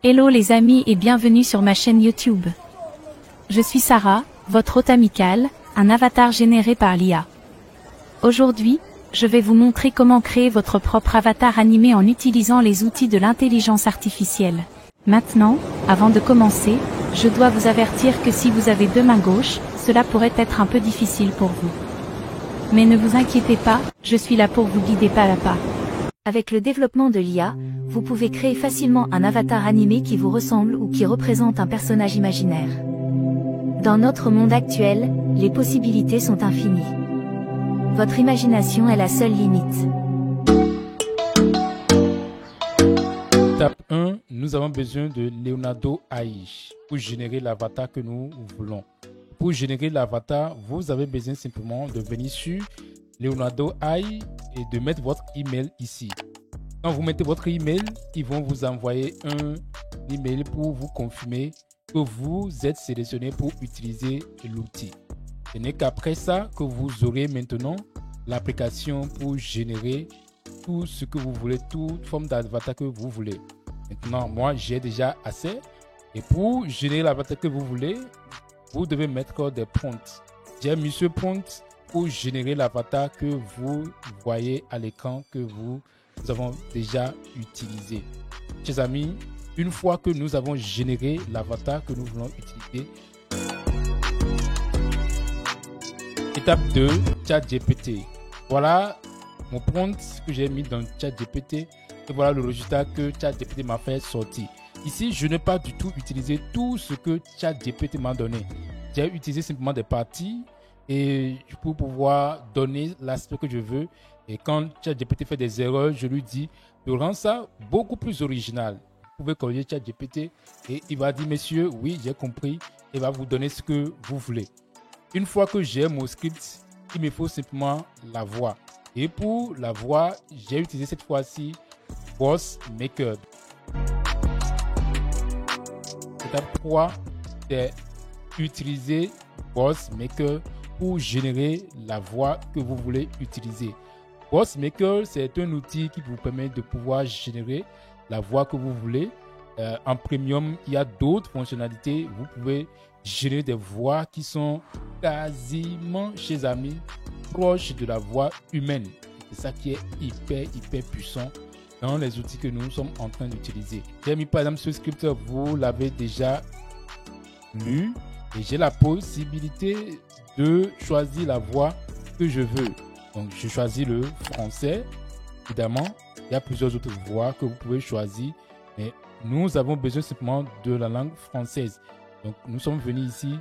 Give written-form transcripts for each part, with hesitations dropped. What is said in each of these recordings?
Hello les amis et bienvenue sur ma chaîne YouTube. Je suis Sarah, votre hôte amical, un avatar généré par l'IA. Aujourd'hui, je vais vous montrer comment créer votre propre avatar animé en utilisant les outils de l'intelligence artificielle. Maintenant, avant de commencer, je dois vous avertir que si vous avez deux mains gauches, cela pourrait être un peu difficile pour vous. Mais ne vous inquiétez pas, je suis là pour vous guider pas à pas. Avec le développement de l'IA, vous pouvez créer facilement un avatar animé qui vous ressemble ou qui représente un personnage imaginaire. Dans notre monde actuel, les possibilités sont infinies. Votre imagination est la seule limite. Étape 1, nous avons besoin de Leonardo AI pour générer l'avatar que nous voulons. Pour générer l'avatar, vous avez besoin simplement de venir sur Leonardo AI et de mettre votre email ici. Quand vous mettez votre email, ils vont vous envoyer un email pour vous confirmer que vous êtes sélectionné pour utiliser l'outil. Ce n'est qu'après ça que vous aurez maintenant l'application pour générer tout ce que vous voulez, toute forme d'avatar que vous voulez. Maintenant, moi, j'ai déjà assez. Et pour générer l'avatar que vous voulez, vous devez mettre des prompts. J'ai mis ce prompt pour générer l'avatar que vous voyez à l'écran que nous avons déjà utilisé. Chers amis, une fois que nous avons généré l'avatar que nous voulons utiliser, étape 2, ChatGPT. Voilà mon prompt que j'ai mis dans ChatGPT et voilà le résultat que ChatGPT m'a fait sortir. Ici, je n'ai pas du tout utilisé tout ce que ChatGPT m'a donné. J'ai utilisé simplement des parties et pour pouvoir donner l'aspect que je veux. Et quand ChatGPT fait des erreurs, je lui dis de rendre ça beaucoup plus original. Vous pouvez corriger ChatGPT et il va dire, monsieur, oui, j'ai compris. Il va vous donner ce que vous voulez. Une fois que j'ai mon script, il me faut simplement la voix. Et pour la voix, j'ai utilisé cette fois-ci Voice Maker. Étape 3, c'est utiliser Voice Maker pour générer la voix que vous voulez utiliser. Voice Maker, c'est un outil qui vous permet de pouvoir générer la voix que vous voulez. En premium, il y a d'autres fonctionnalités. Vous pouvez générer des voix qui sont quasiment, chers amis, proches de la voix humaine. C'est ça qui est hyper puissant dans les outils que nous sommes en train d'utiliser. J'ai mis par exemple ce script, vous l'avez déjà lu et j'ai la possibilité de choisir la voix que je veux. Donc je choisis le français. Évidemment, il y a plusieurs autres voix que vous pouvez choisir, mais nous avons besoin simplement de la langue française. Donc nous sommes venus ici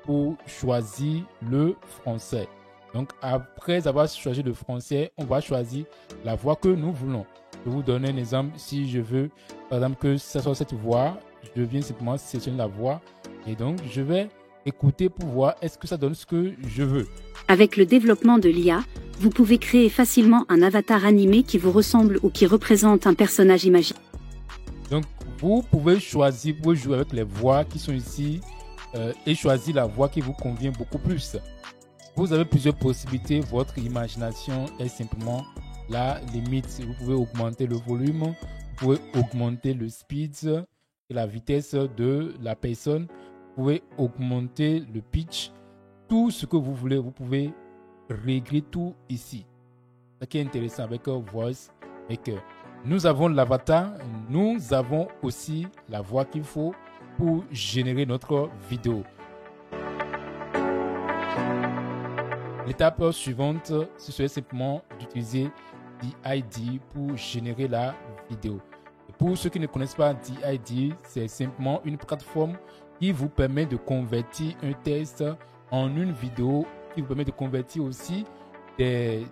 pour choisir le français. Donc après avoir choisi le français, on va choisir la voix que nous voulons. Je vais vous donner un exemple. Si je veux, par exemple, que ce soit cette voix, je viens simplement sélectionner la voix et donc je vais écouter pour voir est-ce que ça donne ce que je veux. Avec le développement de l'IA, vous pouvez créer facilement un avatar animé qui vous ressemble ou qui représente un personnage imaginaire. Donc vous pouvez choisir, vous pouvez jouer avec les voix qui sont ici et choisir la voix qui vous convient beaucoup plus. Vous avez plusieurs possibilités, votre imagination est simplement la limite. Vous pouvez augmenter le volume, vous pouvez augmenter le speed et la vitesse de la personne. Vous pouvez augmenter le pitch, tout ce que vous voulez. Vous pouvez régler tout ici. Ce qui est intéressant avec Voice Maker. Nous avons l'avatar, nous avons aussi la voix qu'il faut pour générer notre vidéo. L'étape suivante, ce serait simplement d'utiliser DID pour générer la vidéo. Et pour ceux qui ne connaissent pas DID, c'est simplement une plateforme qui vous permet de convertir un texte en une vidéo, qui vous permet de convertir aussi des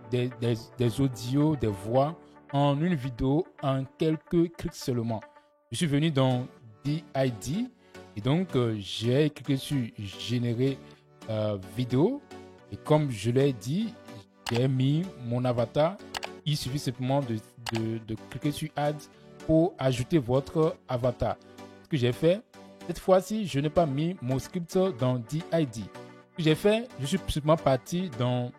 audios, des voix en une vidéo en quelques clics seulement. Je suis venu dans DID et donc j'ai cliqué sur générer vidéo et comme je l'ai dit, j'ai mis mon avatar. Il suffit simplement de cliquer sur Add pour ajouter votre avatar. Ce que j'ai fait, cette fois-ci, je n'ai pas mis mon script dans DID. Ce que j'ai fait, je suis simplement parti dans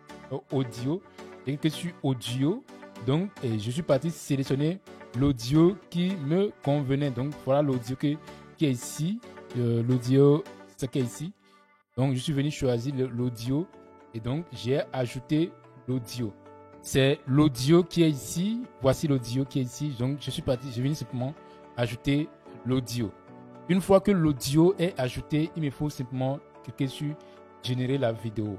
Audio. J'ai cliqué sur Audio. Donc, je suis parti sélectionner l'audio qui me convenait. Donc voilà l'audio qui est ici. L'audio, c'est ce qui est ici. Donc je suis venu choisir l'audio et donc j'ai ajouté l'audio. C'est l'audio qui est ici. Voici l'audio qui est ici. Donc je suis parti, je viens simplement ajouter l'audio. Une fois que l'audio est ajouté, il me faut simplement cliquer sur générer la vidéo.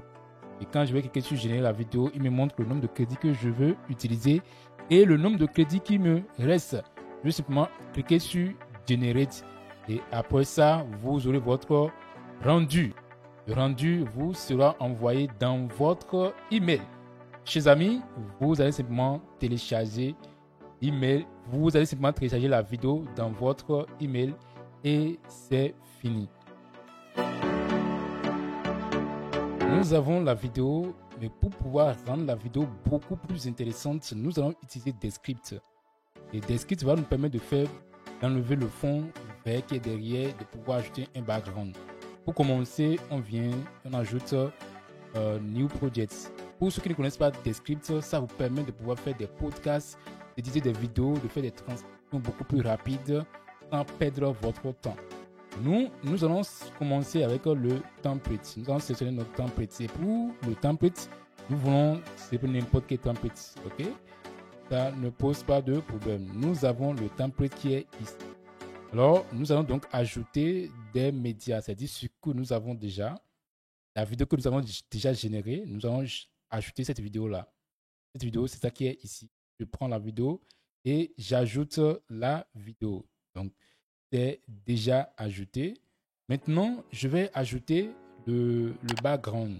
Et quand je vais cliquer sur générer la vidéo, il me montre le nombre de crédits que je veux utiliser et le nombre de crédits qui me reste. Je vais simplement cliquer sur generate et après ça, vous aurez votre rendu. Le rendu vous sera envoyé dans votre email. Chers amis, vous allez simplement télécharger l'email. Vous allez simplement télécharger la vidéo dans votre email et c'est fini. Nous avons la vidéo, mais pour pouvoir rendre la vidéo beaucoup plus intéressante, nous allons utiliser Descript. Et Descript va nous permettre d'enlever le fond vert qui est derrière, de pouvoir ajouter un background. Pour commencer, on ajoute New Project. Pour ceux qui ne connaissent pas Descript, ça vous permet de pouvoir faire des podcasts, d'éditer des vidéos, de faire des transcriptions beaucoup plus rapides sans perdre votre temps. Nous allons commencer avec le template. Nous allons sélectionner notre template. Et pour le template, nous voulons sélectionner n'importe quel template. Ok? Ça ne pose pas de problème. Nous avons le template qui est ici. Alors, nous allons donc ajouter des médias, c'est-à-dire ce que nous avons déjà. La vidéo que nous avons déjà générée, nous allons ajouter cette vidéo-là. Cette vidéo, c'est ça qui est ici. Je prends la vidéo et j'ajoute la vidéo. Donc, c'est déjà ajouté. Maintenant, je vais ajouter le background.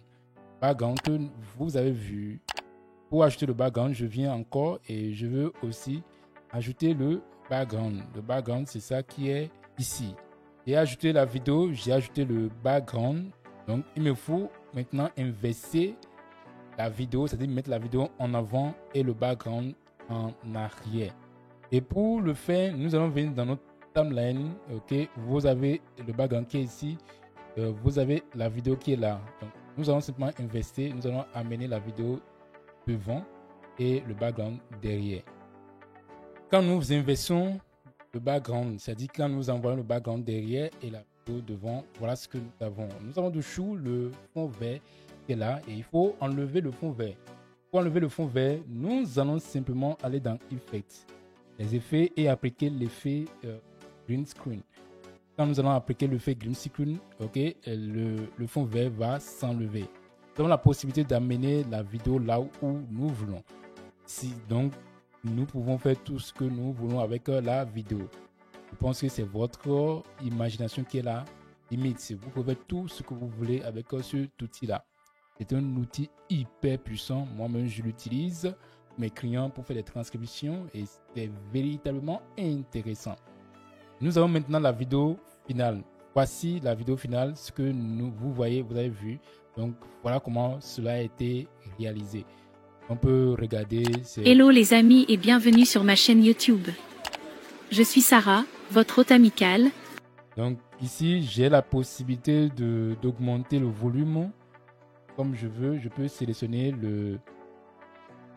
Background que vous avez vu. Pour ajouter le background, je viens encore et je veux aussi ajouter le background. Le background, c'est ça qui est ici. J'ai ajouté la vidéo, j'ai ajouté le background. Donc, il me faut maintenant inverser la vidéo, c'est-à-dire mettre la vidéo en avant et le background en arrière. Et pour le faire, nous allons venir dans notre timeline. Ok, vous avez le background qui est ici. Vous avez la vidéo qui est là. Donc, nous allons simplement inverser. Nous allons amener la vidéo devant et le background derrière. Quand nous inversons le background, c'est-à-dire quand nous envoyons le background derrière et la vidéo devant, voilà ce que nous avons. Nous avons dessous le fond vert qui est là et il faut enlever le fond vert. Pour enlever le fond vert, nous allons simplement aller dans Effects, les effets et appliquer l'effet Green Screen. Quand nous allons appliquer l'effet Green Screen, okay, le fond vert va s'enlever. Nous avons la possibilité d'amener la vidéo là où nous voulons. Donc, nous pouvons faire tout ce que nous voulons avec la vidéo. Je pense que c'est votre imagination qui est là. Limite, vous pouvez faire tout ce que vous voulez avec cet outil-là. C'est un outil hyper puissant. Moi-même, je l'utilise pour mes clients pour faire des transcriptions et c'est véritablement intéressant. Nous avons maintenant la vidéo finale. Voici la vidéo finale, ce que vous voyez, vous avez vu. Donc, voilà comment cela a été réalisé. On peut regarder. Hello les amis et bienvenue sur ma chaîne YouTube. Je suis Sarah, votre hôte amicale. Donc, ici, j'ai la possibilité d'augmenter le volume comme je veux. Je peux sélectionner le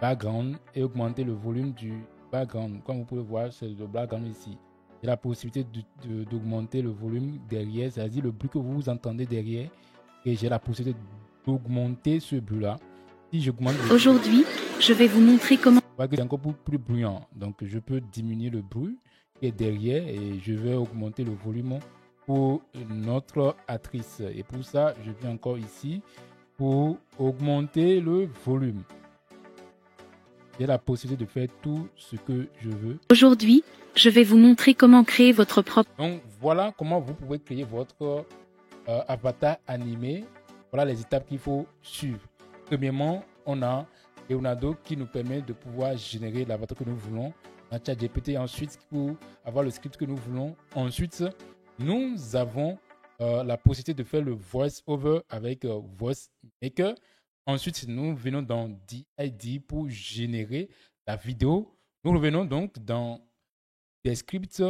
background et augmenter le volume du background. Comme vous pouvez voir, c'est le background ici. J'ai la possibilité d'augmenter le volume derrière, c'est-à-dire le bruit que vous entendez derrière. Et j'ai la possibilité d'augmenter ce bruit-là. Si j'augmente Aujourd'hui, je vais vous montrer comment... C'est encore plus bruyant. Donc, je peux diminuer le bruit qui est derrière et je vais augmenter le volume pour notre actrice. Et pour ça, je viens encore ici pour augmenter le volume. J'ai la possibilité de faire tout ce que je veux. Aujourd'hui, je vais vous montrer comment créer votre propre... Donc, voilà comment vous pouvez créer votre avatar animé. Voilà les étapes qu'il faut suivre. Premièrement, on a Leonardo qui nous permet de pouvoir générer l'avatar que nous voulons. On a ChatGPT ensuite pour avoir le script que nous voulons. Ensuite, nous avons la possibilité de faire le voice over avec Voice Maker. Ensuite, nous venons dans DID pour générer la vidéo. Nous revenons donc dans Descript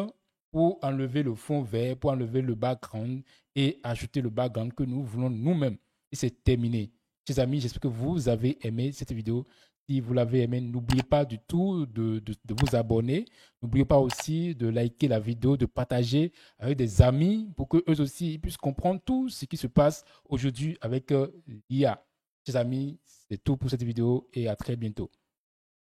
pour enlever le fond vert, pour enlever le background et ajouter le background que nous voulons nous-mêmes. Et c'est terminé. Chers amis, j'espère que vous avez aimé cette vidéo. Si vous l'avez aimé, n'oubliez pas du tout de vous abonner. N'oubliez pas aussi de liker la vidéo, de partager avec des amis pour qu'eux aussi ils puissent comprendre tout ce qui se passe aujourd'hui avec l'IA. Chers amis, c'est tout pour cette vidéo et à très bientôt.